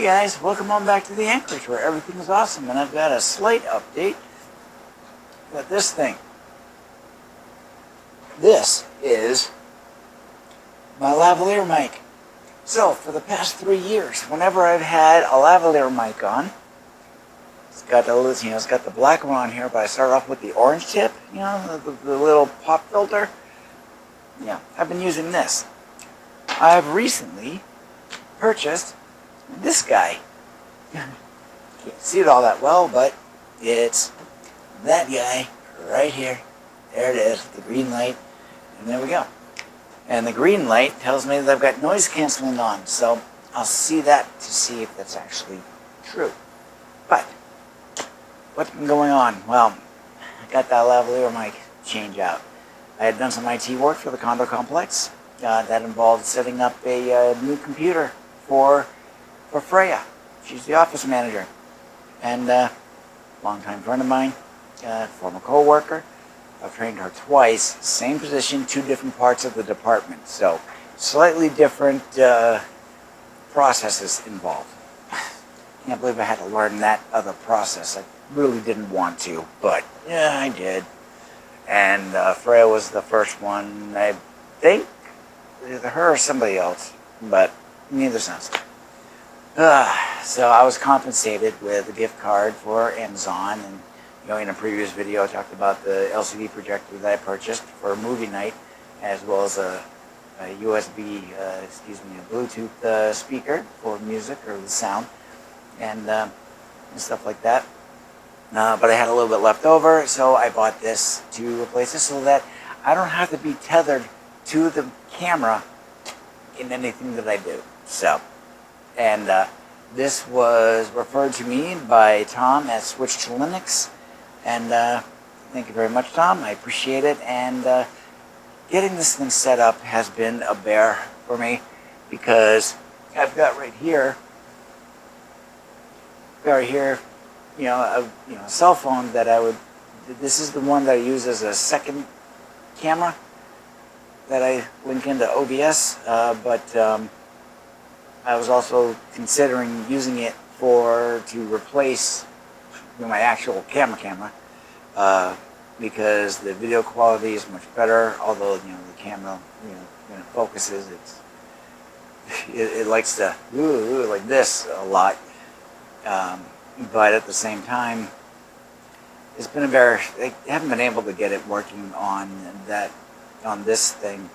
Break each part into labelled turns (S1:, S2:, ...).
S1: guys, welcome on back to the AnKorage where everything is awesome, and I've got a slight update with this thing. This is my lavalier mic. So for the past 3 years, whenever I've had a lavalier mic on, it's got the black one on here, but I started off with the orange tip, the little pop filter. Yeah, I've been using this. I've recently purchased this guy. Can't see it all that well, but it's that guy right here. There it is, the green light, and there we go. And the green light tells me that I've got noise canceling on, so I'll see that to see if that's actually true. But what's been going on? Well, I got that lavalier mic change out. I had done some IT work for the condo complex. That involved setting up a new computer for Freya. She's the office manager. And longtime friend of mine, former co-worker. I've trained her twice, same position, 2 different parts of the department. So slightly different processes involved. Can't believe I had to learn that other process. I really didn't want to, but yeah, I did. And Freya was the first one, I think, either her or somebody else, but neither sense. So I was compensated with a gift card for Amazon, and in a previous video I talked about the LCD projector that I purchased for a movie night, as well as a USB, a Bluetooth speaker for music or the sound, and stuff like that. But I had a little bit left over, so I bought this to replace it so that I don't have to be tethered to the camera in anything that I do. So, and this was referred to me by Tom at Switch to Linux, and thank you very much, Tom. I appreciate it. And getting this thing set up has been a bear for me, because I've got right here, a cell phone that this is the one that I use as a second camera that I link into OBS, but I was also considering using it to replace my actual camera, because the video quality is much better. Although the camera, when it focuses, it likes to like this a lot. But at the same time, it's been I haven't been able to get it working on this thing.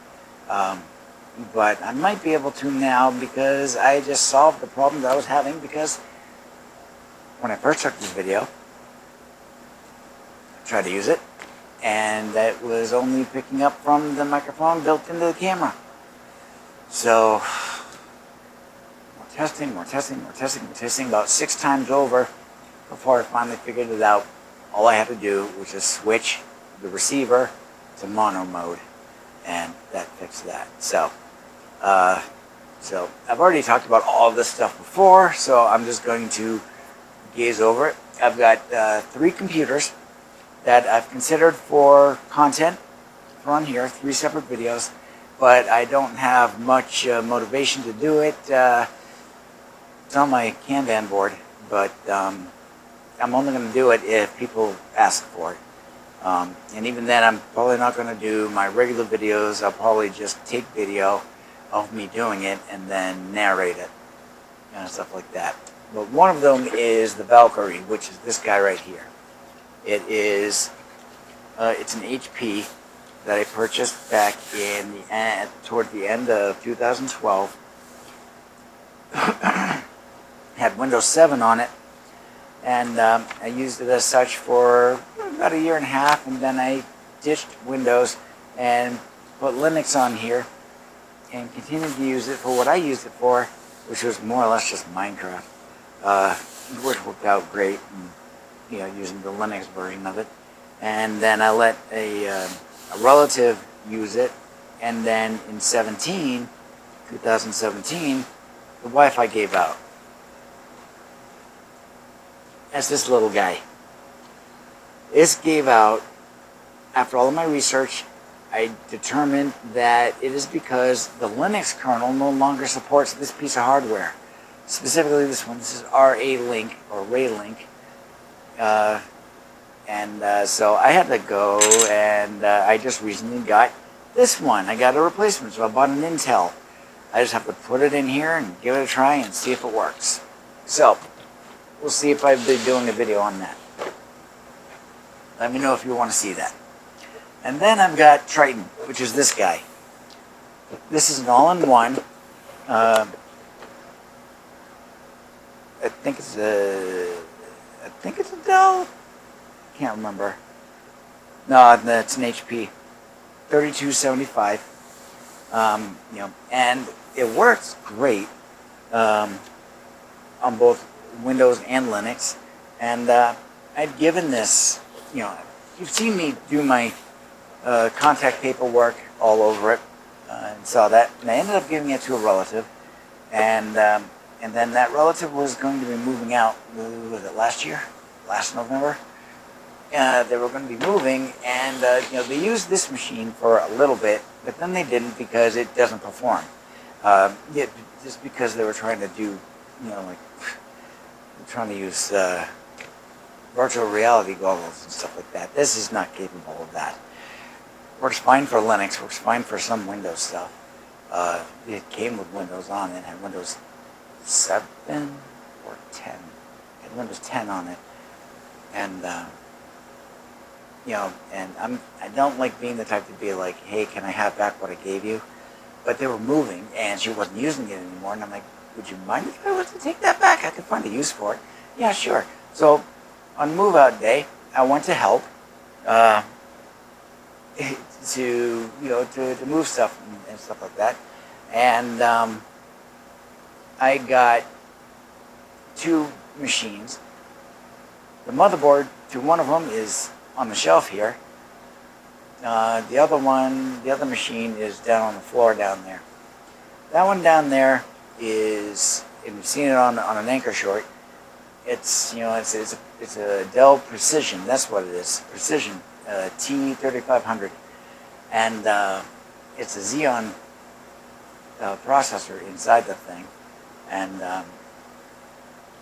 S1: But I might be able to now, because I just solved the problem that I was having, because when I first took this video, I tried to use it, and it was only picking up from the microphone built into the camera. So more testing, about 6 times over before I finally figured it out. All I had to do was just switch the receiver to mono mode, and that fixed that. So I've already talked about all of this stuff before, so I'm just going to gaze over it. I've got 3 computers that I've considered for content for on here, 3 separate videos, but I don't have much motivation to do it. It's on my Kanban board, but I'm only going to do it if people ask for it. And even then, I'm probably not going to do my regular videos. I'll probably just take video of me doing it and then narrate it, stuff like that. But one of them is the Valkyrie, which is this guy right here. It is, it's an HP that I purchased back toward the end of 2012. Had Windows 7 on it, and I used it as such for about 1.5 years, and then I ditched Windows and put Linux on here and continued to use it for what I used it for, which was more or less just Minecraft, which worked out great, and, using the Linux version of it. And then I let a relative use it, and then in 2017, the Wi-Fi gave out. That's this little guy. This gave out. After all of my research, I determined that it is because the Linux kernel no longer supports this piece of hardware. specifically this one. This is RA Link or Ray Link. So I had to go, and I just recently got this one. I got a replacement, so I bought an Intel. I just have to put it in here and give it a try and see if it works. So, we'll see if I've been doing a video on that. Let me know if you want to see that. And then I've got Triton, which is this guy. This is an all-in-one. I think it's a Dell. Can't remember. No, it's an HP. 3275. And it works great on both Windows and Linux. And I'd given this, you've seen me do my contact paperwork all over it, and saw that. And I ended up giving it to a relative, and then that relative was going to be moving out. Was it last November? They were going to be moving, and they used this machine for a little bit, but then they didn't because it doesn't perform. Just because they were trying to do, trying to use virtual reality goggles and stuff like that. This is not capable of that. Works fine for Linux. Works fine for some Windows stuff. It came with Windows on it. Had Windows 7 or 10. It had Windows 10 on it, and and I don't like being the type to be like, hey, can I have back what I gave you? But they were moving, and she wasn't using it anymore, and I'm like, would you mind if I was to take that back? I could find a use for it. Yeah, sure. So on move-out day, I went to help to move stuff and stuff like that, and I got two machines. The motherboard to one of them is on the shelf here. The other machine is down on the floor down there. That one down there is, and you've seen it on an anchor short. It's it's a Dell Precision. That's what it is. Precision T3500, and it's a Xeon processor inside the thing. And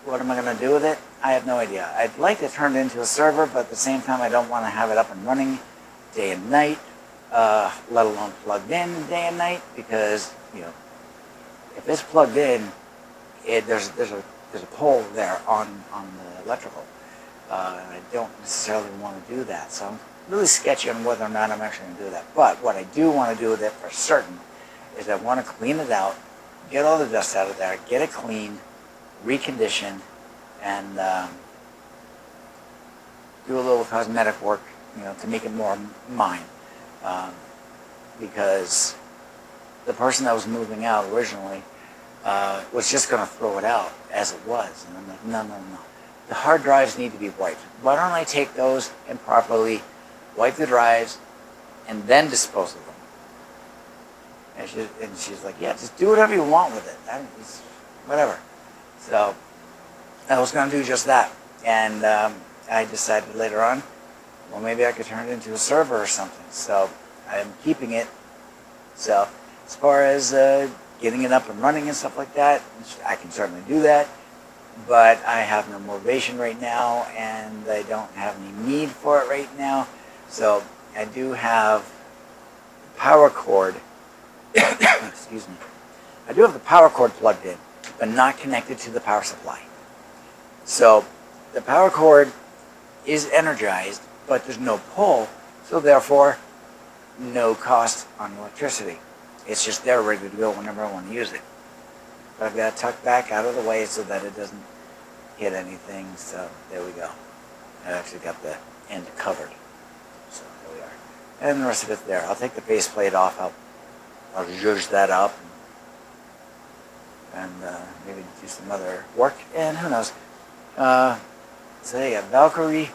S1: what am I going to do with it? I have no idea. I'd like to turn it into a server, but at the same time, I don't want to have it up and running day and night, let alone plugged in day and night, because if it's plugged in, there's a pole there on the electrical, and I don't necessarily want to do that. So I'm really sketchy on whether or not I'm actually going to do that. But what I do want to do with it for certain is I want to clean it out, get all the dust out of there, get it cleaned, reconditioned, and do a little cosmetic work, to make it more mine. Because the person that was moving out originally was just going to throw it out as it was. And I'm like, no. The hard drives need to be wiped. Why don't I take those and properly wipe the drives and then dispose of them? And she's like, yeah, just do whatever you want with it. Whatever. So I was going to do just that. And I decided later on, well, maybe I could turn it into a server or something. So I'm keeping it. So as far as getting it up and running and stuff like that, I can certainly do that. But I have no motivation right now, and I don't have any need for it right now. So I do have the power cord. Excuse me. I do have the power cord plugged in, but not connected to the power supply. So the power cord is energized, but there's no pull, so therefore no cost on electricity. It's just there ready to go whenever I want to use it. But I've got it tucked back out of the way so that it doesn't hit anything. So there we go. I actually got the end covered. So there we are. And the rest of it's there. I'll take the base plate off. I'll zhuzh that up and maybe do some other work. And who knows. So you got Valkyrie,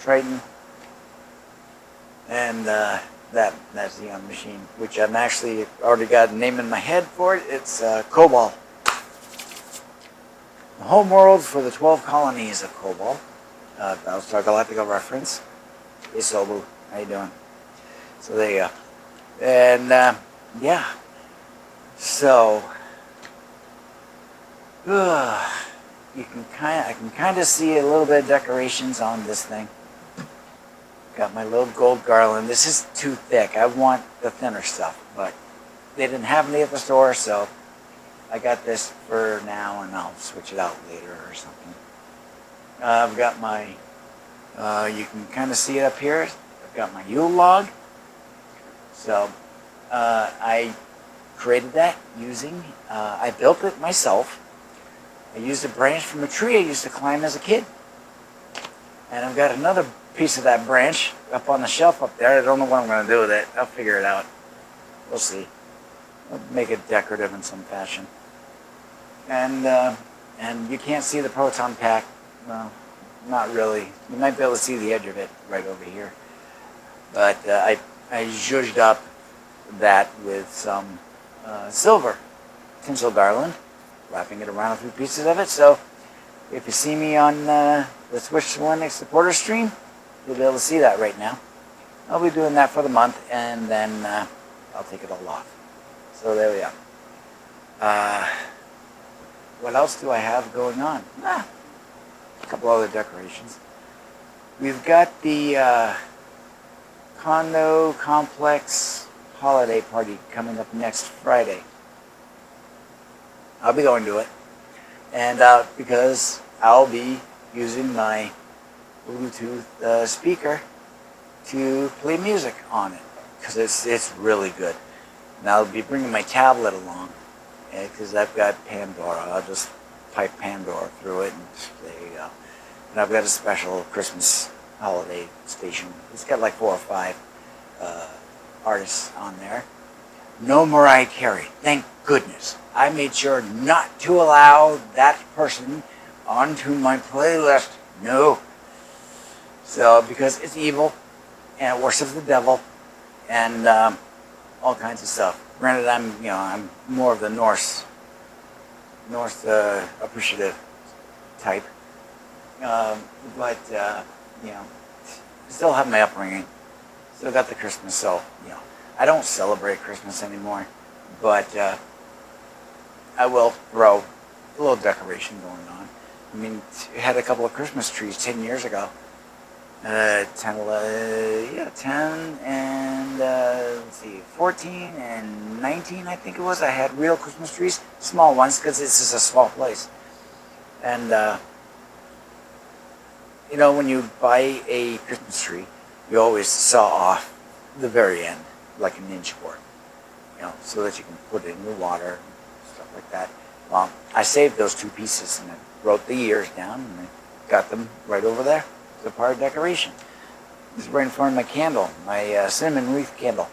S1: Triton, and that's the machine, which I'm actually already got a name in my head for it. It's Cobalt. The home world for the 12 colonies of Cobalt. Battlestar Galactica reference. Hey Sobu, how you doing? So there you go. And yeah. So I can kind of see a little bit of decorations on this thing. Got my little gold garland. This is too thick. I want the thinner stuff, but they didn't have any at the store, so I got this for now, and I'll switch it out later or something. I've got my, you can kind of see it up here. I've got my Yule log. So I created that using, I built it myself. I used a branch from a tree I used to climb as a kid. And I've got another piece of that branch up on the shelf up there. I don't know what I'm going to do with it. I'll figure it out. We'll see. I'll make it decorative in some fashion. And you can't see the proton pack. Well, not really. You might be able to see the edge of it right over here. But I zhuzhed up that with some silver tinsel garland, wrapping it around a few pieces of it. So if you see me on the Switch to Linux supporter stream, you'll be able to see that right now. I'll be doing that for the month, and then I'll take it all off. So there we are. What else do I have going on? A couple other decorations. We've got the condo complex holiday party coming up next Friday. I'll be going to it, and because I'll be using my Bluetooth speaker to play music on it, because it's really good. And I'll be bringing my tablet along, because I've got Pandora. I'll just pipe Pandora through it, and there you go. And I've got a special Christmas holiday station. It's got like 4 or 5 artists on there. No Mariah Carey, thank goodness. I made sure not to allow that person onto my playlist. No. So, because it's evil, and it worships the devil, and all kinds of stuff. Granted, I'm more of the Norse appreciative type, but still have my upbringing. Still got the Christmas, so I don't celebrate Christmas anymore, but I will throw a little decoration going on. I mean, we had a couple of Christmas trees 10 years ago. 10 and let's see, 14 and 19, I think it was. I had real Christmas trees, small ones, because this is a small place. And when you buy a Christmas tree, you always saw off the very end, like an inch worth, so that you can put it in the water and stuff like that. Well, I saved those 2 pieces, and I wrote the years down, and I got them right over there. It's a part of decoration. This is right in front of my candle, my cinnamon wreath candle.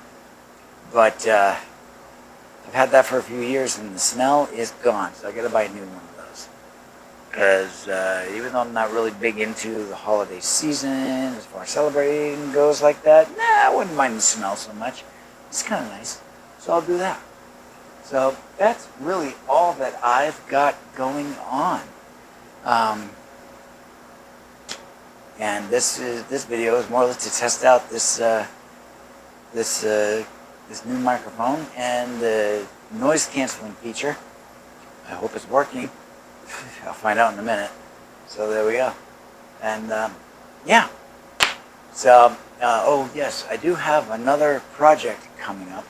S1: But I've had that for a few years, and the smell is gone, so I got to buy a new one of those. Because even though I'm not really big into the holiday season, as far as celebrating goes like that, I wouldn't mind the smell so much. It's kind of nice, so I'll do that. So that's really all that I've got going on. And this video is more or less to test out this new microphone and the noise canceling feature. I hope it's working. I'll find out in a minute. So there we go. And yeah. So oh yes, I do have another project coming up.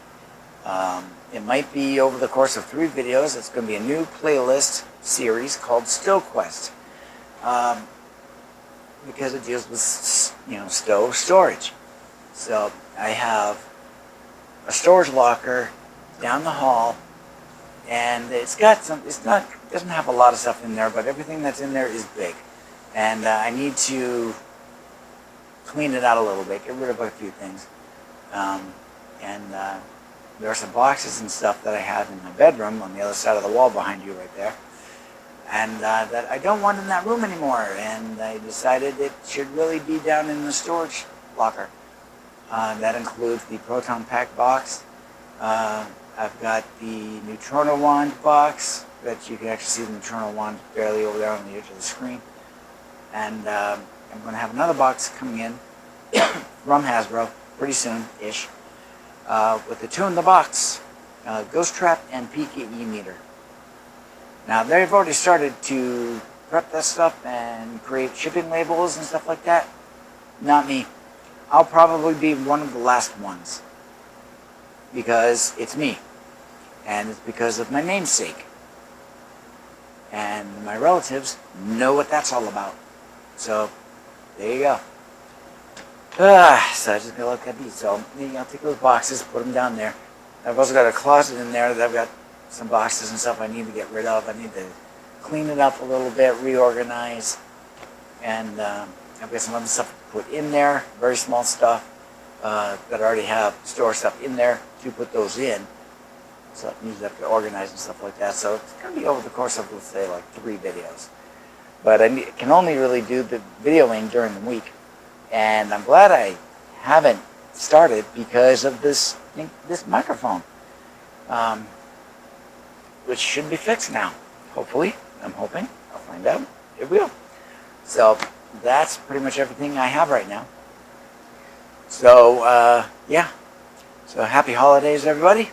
S1: It might be over the course of 3 videos. It's going to be a new playlist series called StowQuest. Because it deals with, stow storage. So I have a storage locker down the hall, and it doesn't have a lot of stuff in there, but everything that's in there is big. And I need to clean it out a little bit, get rid of a few things. There are some boxes and stuff that I have in my bedroom on the other side of the wall behind you right there. And that I don't want in that room anymore, and I decided it should really be down in the storage locker. That includes the proton pack box. I've got the neutrino wand box that you can actually see the neutrino wand barely over there on the edge of the screen. And I'm going to have another box coming in from Hasbro pretty soon-ish with the two in the box, Ghost Trap and PKE meter. Now, they've already started to prep that stuff and create shipping labels and stuff like that. Not me. I'll probably be one of the last ones. Because it's me. And it's because of my namesake. And my relatives know what that's all about. So, there you go. So I just gotta look at these. So, I'll take those boxes, put them down there. I've also got a closet in there that I've got some boxes and stuff I need to get rid of. I need to clean it up a little bit, reorganize, and I've got some other stuff to put in there, very small stuff that I already have store stuff in there to put those in. So I need to have to organize and stuff like that. So it's going to be over the course of, let's say, like 3 videos. But I can only really do the videoing during the week, and I'm glad I haven't started because of this microphone. Which should be fixed now. Hopefully. I'm hoping. I'll find out. It will. So, that's pretty much everything I have right now. So, yeah. So, happy holidays, everybody.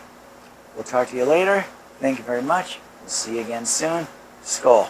S1: We'll talk to you later. Thank you very much. We'll see you again soon. Skál.